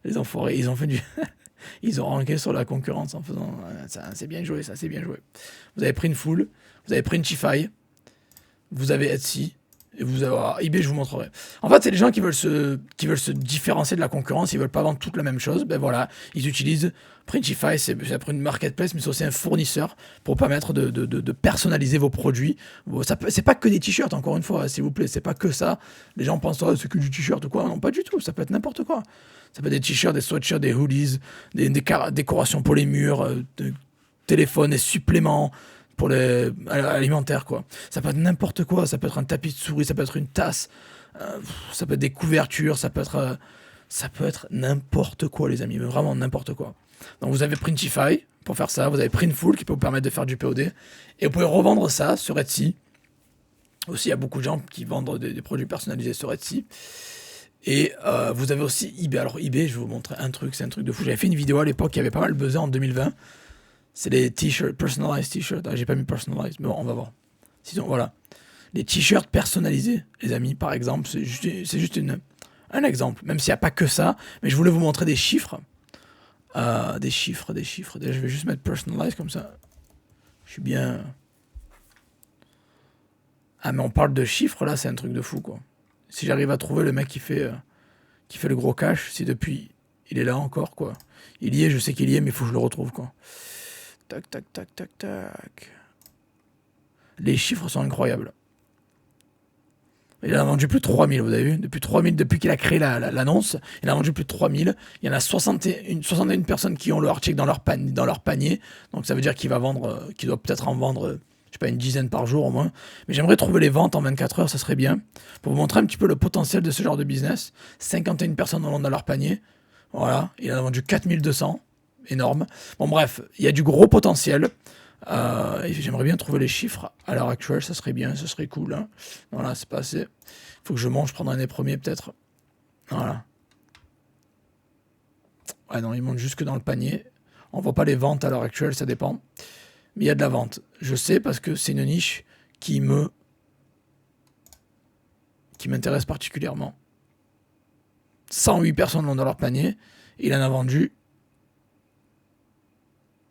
Les enfoirés, ils ont fait du... Ils ont ranké sur la concurrence en faisant... C'est bien joué, ça, c'est bien joué. Vous avez Printful, vous avez Printify, vous avez Etsy, et vous avez eBay, je vous montrerai. En fait, c'est les gens qui veulent se différencier de la concurrence, ils veulent pas vendre toute la même chose. Ben voilà, ils utilisent Printify, c'est une marketplace, mais c'est aussi un fournisseur pour permettre de personnaliser vos produits. C'est pas que des t-shirts, encore une fois, s'il vous plaît, c'est pas que ça. Les gens pensent, oh, c'est que du t-shirt ou quoi. Non, pas du tout, ça peut être n'importe quoi. Ça peut être des t-shirts, des sweatshirts, des hoodies, des décorations pour les murs, des téléphones, des suppléments pour les alimentaires, quoi. Ça peut être n'importe quoi, ça peut être un tapis de souris, ça peut être une tasse, ça peut être des couvertures, ça peut être n'importe quoi, les amis, mais vraiment n'importe quoi. Donc vous avez Printify pour faire ça, vous avez Printful qui peut vous permettre de faire du POD, et vous pouvez revendre ça sur Etsy. Aussi, il y a beaucoup de gens qui vendent des produits personnalisés sur Etsy. Et vous avez aussi eBay. Alors eBay, je vais vous montrer un truc, c'est un truc de fou. J'avais fait une vidéo à l'époque qui avait pas mal buzzé en 2020. C'est les t-shirts, personalized t-shirts. Ah, j'ai pas mis personalized, mais bon, on va voir. Sinon, voilà. Les t-shirts personnalisés, les amis, par exemple, c'est juste un exemple. Même s'il n'y a pas que ça, mais je voulais vous montrer des chiffres. Des chiffres. Déjà, je vais juste mettre personalized comme ça. Je suis bien... Ah, mais on parle de chiffres, là, c'est un truc de fou, quoi. Si j'arrive à trouver le mec qui fait le gros cash, si depuis, il est là encore, quoi. Il y est, je sais qu'il y est, mais il faut que je le retrouve, quoi. Tac, tac, tac, tac, tac. Les chiffres sont incroyables. Il en a vendu plus de 3000, vous avez vu? Depuis 3000, depuis qu'il a créé l'annonce, il a vendu plus de 3000. Il y en a 61 personnes qui ont le article dans leur panier. Donc ça veut dire qu'il va vendre, qu'il doit peut-être en vendre, je sais pas, une dizaine par jour au moins. Mais j'aimerais trouver les ventes en 24 heures, ça serait bien. Pour vous montrer un petit peu le potentiel de ce genre de business. 51 personnes en ont dans leur panier. Voilà, il en a vendu 4200. Énorme. Bon bref, il y a du gros potentiel. Et j'aimerais bien trouver les chiffres à l'heure actuelle, ça serait bien, ça serait cool. Hein. Voilà, c'est pas assez. Il faut que je mange, je prendrai un des premiers peut-être. Voilà. Ouais, non, ils montent jusque dans le panier. On voit pas les ventes à l'heure actuelle, ça dépend. Mais il y a de la vente. Je sais parce que c'est une niche qui m'intéresse particulièrement. 108 personnes l'ont dans leur panier. Il en a vendu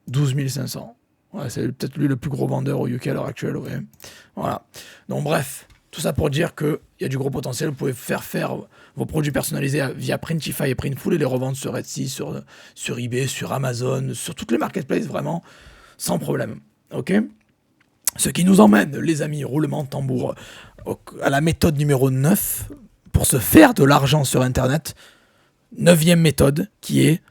12 500. Ouais, c'est peut-être lui le plus gros vendeur au UK à l'heure actuelle. Ouais. Voilà. Donc bref, tout ça pour dire qu'il y a du gros potentiel. Vous pouvez faire vos produits personnalisés via Printify et Printful et les revendre sur Etsy, sur eBay, sur Amazon, sur toutes les marketplaces vraiment, sans problème. Ok ? Ce qui nous emmène, les amis, roulement de tambour, à la méthode numéro 9 pour se faire de l'argent sur Internet. 9e méthode qui est...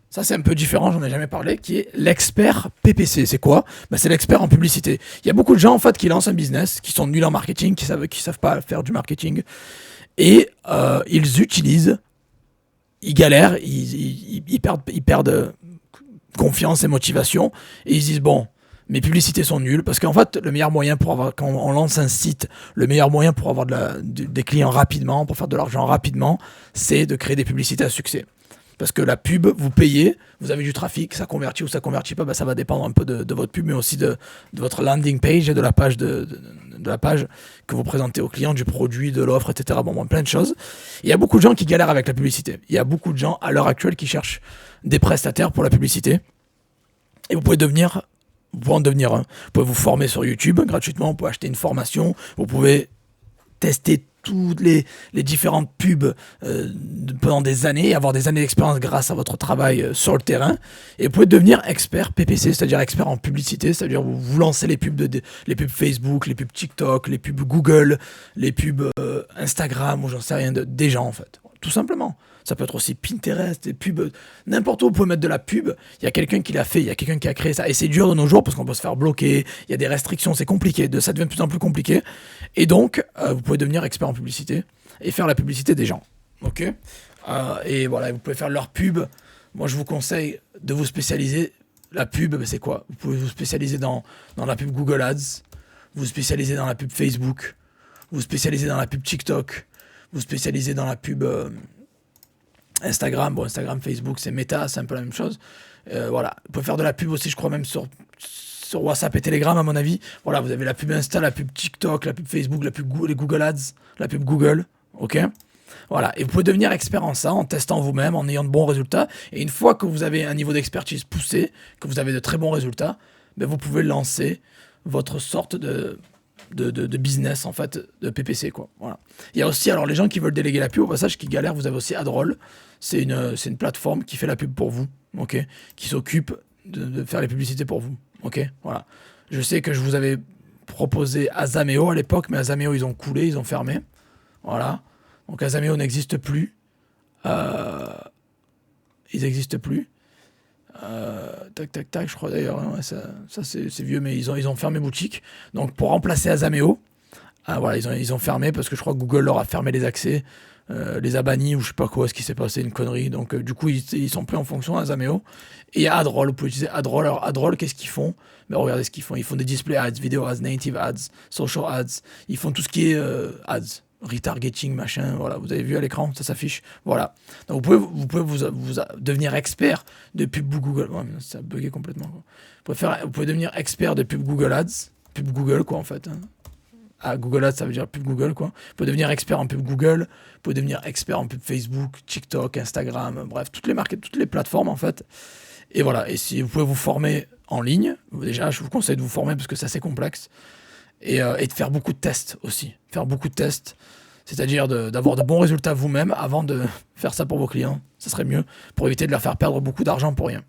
Ça, c'est un peu différent, j'en ai jamais parlé, qui est l'expert PPC. C'est quoi ? C'est l'expert en publicité. Il y a beaucoup de gens, en fait, qui lancent un business, qui sont nuls en marketing, qui savent pas faire du marketing. Et ils galèrent, ils perdent confiance et motivation. Et ils se disent, bon, mes publicités sont nulles. Parce qu'en fait, le meilleur moyen quand on lance un site, le meilleur moyen pour avoir des clients rapidement, pour faire de l'argent rapidement, c'est de créer des publicités à succès. Parce que la pub, vous payez, vous avez du trafic, ça convertit ou ça convertit pas, ça va dépendre un peu de votre pub, mais aussi de votre landing page et de la page de la page que vous présentez au client, du produit, de l'offre, etc. Bon, plein de choses. Il y a beaucoup de gens qui galèrent avec la publicité. Il y a beaucoup de gens à l'heure actuelle qui cherchent des prestataires pour la publicité. Et vous pouvez en devenir un. Vous pouvez vous former sur YouTube gratuitement, vous pouvez acheter une formation, vous pouvez tester toutes les différentes pubs pendant des années, avoir des années d'expérience grâce à votre travail sur le terrain, et vous pouvez devenir expert PPC, c'est-à-dire expert en publicité, c'est-à-dire vous lancez les pubs les pubs Facebook, les pubs TikTok, les pubs Google, les pubs Instagram, ou j'en sais rien, des gens en fait, tout simplement. Ça peut être aussi Pinterest, des pubs, n'importe où vous pouvez mettre de la pub. Il y a quelqu'un qui l'a fait, il y a quelqu'un qui a créé ça. Et c'est dur de nos jours parce qu'on peut se faire bloquer, il y a des restrictions, c'est compliqué. Ça devient de plus en plus compliqué. Et donc, vous pouvez devenir expert en publicité et faire la publicité des gens. Ok ? Et voilà, vous pouvez faire leur pub. Moi, je vous conseille de vous spécialiser La pub, ben, c'est quoi? Vous pouvez vous spécialiser dans la pub Google Ads, vous spécialiser dans la pub Facebook, vous spécialiser dans la pub TikTok, vous spécialiser dans la pub Instagram. Bon, Instagram, Facebook, c'est Meta, c'est un peu la même chose. Voilà. Vous pouvez faire de la pub aussi, je crois, même sur WhatsApp et Telegram, à mon avis. Voilà, vous avez la pub Insta, la pub TikTok, la pub Facebook, la pub les Google Ads, la pub Google. OK? Voilà. Et vous pouvez devenir expert en ça, en testant vous-même, en ayant de bons résultats. Et une fois que vous avez un niveau d'expertise poussé, que vous avez de très bons résultats, ben vous pouvez lancer votre sorte de business, en fait, de PPC, quoi. Voilà. Il y a aussi, alors, les gens qui veulent déléguer la pub, au passage, qui galèrent, vous avez aussi Adroll. C'est une plateforme qui fait la pub pour vous, OK? Qui s'occupe de faire les publicités pour vous, OK? Voilà. Je sais que je vous avais proposé Azameo à l'époque, mais Azameo, ils ont coulé, ils ont fermé. Voilà. Donc Azameo n'existe plus. Ils n'existent plus. Tac, je crois d'ailleurs. Ouais, ça c'est vieux, mais ils ont fermé boutique. Donc pour remplacer Azameo, voilà, ils ont fermé parce que je crois que Google leur a fermé les accès, les a bannis ou je sais pas quoi, ce qui s'est passé, une connerie. Donc du coup, ils sont plus en fonction Azameo. Et il y a Adroll, vous pouvez utiliser Adroll. Alors Adroll, qu'est-ce qu'ils font? Ben, regardez ce qu'ils font. Ils font des display ads, video ads, native ads, social ads. Ils font tout ce qui est ads. Retargeting, machin, voilà, vous avez vu à l'écran, ça s'affiche, voilà. Donc vous pouvez devenir expert de pub Google. Ouais, ça a bugué complètement, quoi. Vous pouvez devenir expert de pub Google Ads, pub Google, quoi, en fait. Hein. Ah, Google Ads, ça veut dire pub Google, quoi. Vous pouvez devenir expert en pub Google, vous pouvez devenir expert en pub Facebook, TikTok, Instagram, bref, toutes les plateformes, en fait. Et voilà, et si vous pouvez vous former en ligne, déjà, je vous conseille de vous former parce que c'est assez complexe. Et de faire beaucoup de tests aussi. Faire beaucoup de tests, c'est-à-dire d'avoir de bons résultats vous-même avant de faire ça pour vos clients. Ça serait mieux pour éviter de leur faire perdre beaucoup d'argent pour rien.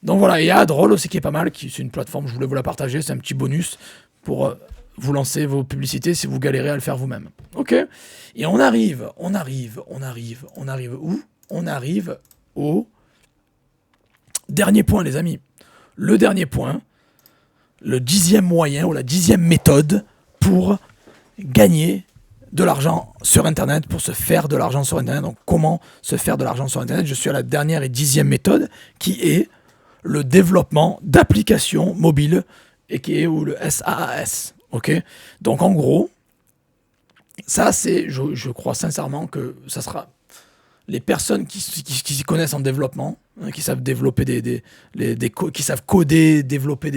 Donc voilà, il y a Adroll aussi qui est pas mal, c'est une plateforme, je voulais vous la partager, c'est un petit bonus pour vous lancer vos publicités si vous galérez à le faire vous-même. OK? Et on arrive où? On arrive au dernier point, les amis. Le dernier point, le 10e moyen ou la 10e méthode pour gagner de l'argent sur Internet, pour se faire de l'argent sur Internet. Donc, comment se faire de l'argent sur Internet? Je suis à la dernière et 10e méthode qui est le développement d'applications mobiles et qui est ou le SaaS. OK? Donc, en gros, ça, c'est, je crois sincèrement que ça sera les personnes qui s'y connaissent en développement, hein, qui savent développer qui savent coder, développer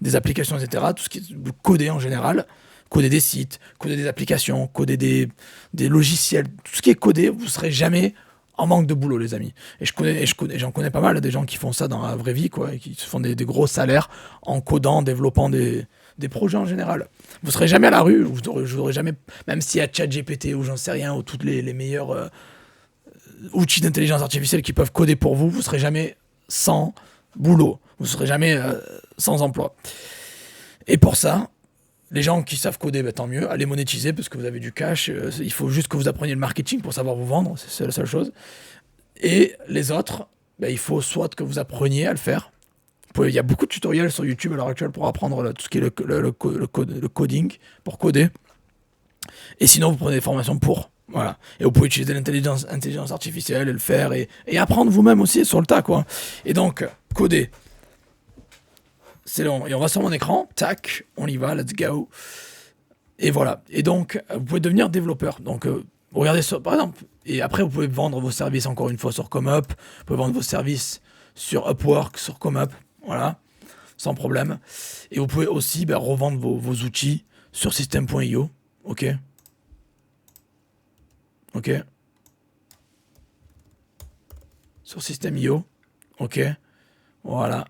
des applications, etc. Tout ce qui est coder en général, coder des sites, coder des applications, coder des logiciels, tout ce qui est codé, vous serez jamais en manque de boulot, les amis. Et j'en connais pas mal des gens qui font ça dans la vraie vie, quoi, et qui se font des gros salaires en codant, développant des projets en général. Vous serez jamais à la rue, vous aurez jamais, même s'il y a ChatGPT ou j'en sais rien, ou toutes les meilleurs outils d'intelligence artificielle qui peuvent coder pour vous, vous serez jamais sans boulot, vous serez jamais sans emploi. Et pour ça, les gens qui savent coder, tant mieux, allez monétiser parce que vous avez du cash, il faut juste que vous appreniez le marketing pour savoir vous vendre, c'est la seule chose. Et les autres, il faut soit que vous appreniez à le faire. Il y a beaucoup de tutoriels sur YouTube à l'heure actuelle pour apprendre tout ce qui est le coding, pour coder. Et sinon, vous prenez des formations pour. Voilà. Et vous pouvez utiliser l'intelligence artificielle et le faire et apprendre vous-même aussi sur le tas, quoi. Et donc, coder. C'est long. Et on va sur mon écran. Tac, on y va, let's go. Et voilà. Et donc, vous pouvez devenir développeur. Donc, regardez ça, par exemple. Et après, vous pouvez vendre vos services encore une fois sur ComeUp. Vous pouvez vendre vos services sur Upwork, sur ComeUp. Voilà. Sans problème. Et vous pouvez aussi revendre vos outils sur System.io. OK. OK. Sur System.io. OK. Voilà.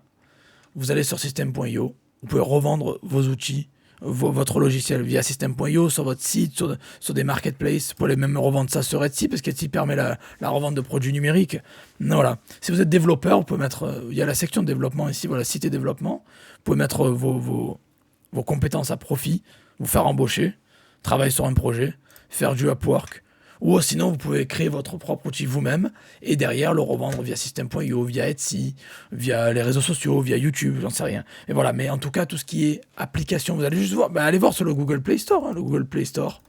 Vous allez sur System.io. Vous pouvez revendre vos outils, votre logiciel via System.io sur votre site, sur des marketplaces. Vous pouvez même revendre ça sur Etsy parce qu'Etsy permet la revente de produits numériques. Voilà. Si vous êtes développeur, vous pouvez mettre. Il y a la section de développement ici, voilà, site et développement. Vous pouvez mettre vos compétences à profit, vous faire embaucher, travailler sur un projet, faire du Upwork. Ou sinon, vous pouvez créer votre propre outil vous-même et derrière le revendre via System.io, via Etsy, via les réseaux sociaux, via YouTube, j'en sais rien. Et voilà, mais en tout cas, tout ce qui est application, vous allez juste voir, allez voir sur le Google Play Store, le Google Play Store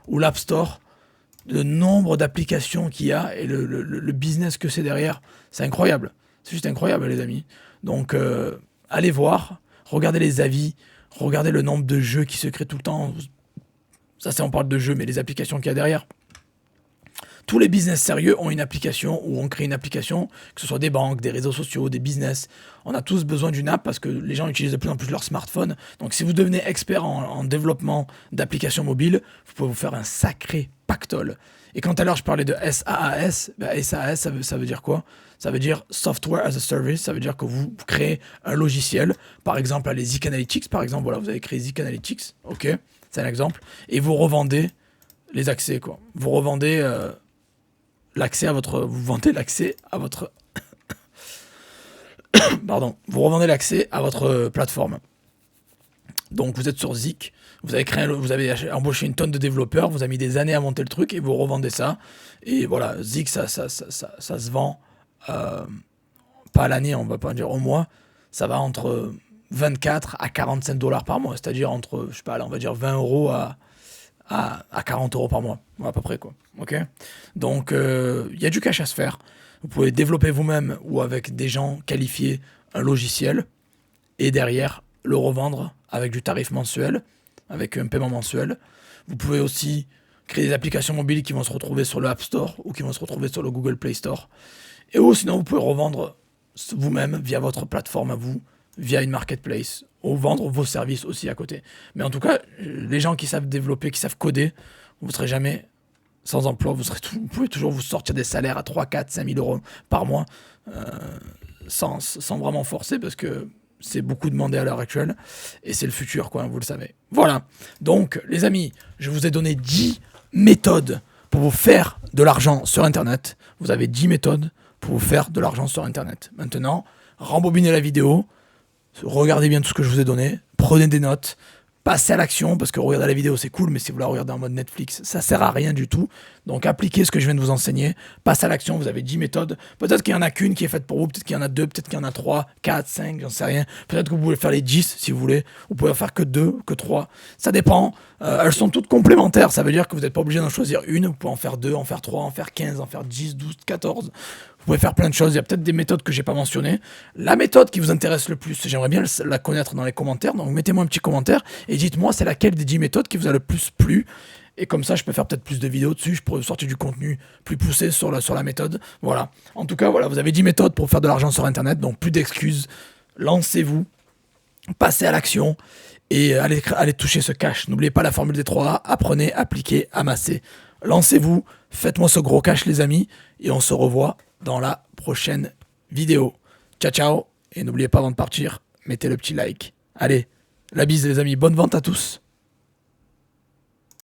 ou l'App Store, le nombre d'applications qu'il y a et le business que c'est derrière. C'est incroyable. C'est juste incroyable, les amis. Donc, allez voir, regardez les avis, regardez le nombre de jeux qui se créent tout le temps. Ça, c'est on parle de jeux, mais les applications qu'il y a derrière. Tous les business sérieux ont une application ou ont créé une application, que ce soit des banques, des réseaux sociaux, des business. On a tous besoin d'une app parce que les gens utilisent de plus en plus leur smartphone. Donc si vous devenez expert en développement d'applications mobiles, vous pouvez vous faire un sacré pactole. Et quand tout à l'heure je parlais de SaaS, SaaS ça veut dire quoi? Ça veut dire Software as a Service, ça veut dire que vous créez un logiciel, par exemple, les Zik Analytics, par exemple, voilà, vous avez créé Zik Analytics, ok, c'est un exemple, et vous revendez les accès, quoi. Vous revendez... vous vendez l'accès à votre pardon, vous revendez l'accès à votre plateforme. Donc vous êtes sur Zik, vous avez embauché une tonne de développeurs, vous avez mis des années à monter le truc et vous revendez ça. Et voilà, Zik ça se vend pas à l'année, on va pas dire au mois, ça va entre 24 à 45 dollars par mois, c'est-à-dire entre, je sais pas, là, on va dire 20 euros à 40 euros par mois, à peu près, quoi. Ok. Donc, il y a du cash à se faire. Vous pouvez développer vous-même ou avec des gens qualifiés un logiciel et derrière le revendre avec du tarif mensuel, avec un paiement mensuel. Vous pouvez aussi créer des applications mobiles qui vont se retrouver sur le App Store ou qui vont se retrouver sur le Google Play Store. Et ou sinon, vous pouvez revendre vous-même via votre plateforme à vous, via une marketplace, ou vendre vos services aussi à côté. Mais en tout cas, les gens qui savent développer, qui savent coder, vous ne serez jamais sans emploi, vous pouvez toujours vous sortir des salaires à 3, 4, 5 000 euros par mois, sans vraiment forcer, parce que c'est beaucoup demandé à l'heure actuelle, et c'est le futur, quoi, vous le savez. Voilà, donc les amis, je vous ai donné 10 méthodes pour vous faire de l'argent sur Internet. Vous avez 10 méthodes pour vous faire de l'argent sur Internet. Maintenant, rembobinez la vidéo, regardez bien tout ce que je vous ai donné, prenez des notes, passez à l'action, parce que regarder la vidéo c'est cool, mais si vous la regardez en mode Netflix, ça sert à rien du tout. Donc appliquez ce que je viens de vous enseigner, passez à l'action, vous avez 10 méthodes. Peut-être qu'il y en a qu'une qui est faite pour vous, peut-être qu'il y en a deux, peut-être qu'il y en a 3, 4, 5, j'en sais rien. Peut-être que vous pouvez faire les 10 si vous voulez, vous pouvez en faire que 2, que 3. Ça dépend, elles sont toutes complémentaires, ça veut dire que vous n'êtes pas obligé d'en choisir une, vous pouvez en faire 2, en faire 3, en faire 15, en faire 10, 12, 14. Vous pouvez faire plein de choses, il y a peut-être des méthodes que j'ai pas mentionnées. La méthode qui vous intéresse le plus, j'aimerais bien la connaître dans les commentaires, donc mettez-moi un petit commentaire et dites-moi c'est laquelle des 10 méthodes qui vous a le plus plu. Et comme ça, je peux faire peut-être plus de vidéos dessus, je pourrais sortir du contenu plus poussé sur la méthode. Voilà. En tout cas, voilà, vous avez 10 méthodes pour faire de l'argent sur Internet, donc plus d'excuses. Lancez-vous, passez à l'action et allez toucher ce cash. N'oubliez pas la formule des 3A, apprenez, appliquez, amassez. Lancez-vous, faites-moi ce gros cash les amis, et on se revoit dans la prochaine vidéo. Ciao ciao, et n'oubliez pas avant de partir, mettez le petit like. Allez, la bise les amis, bonne vente à tous.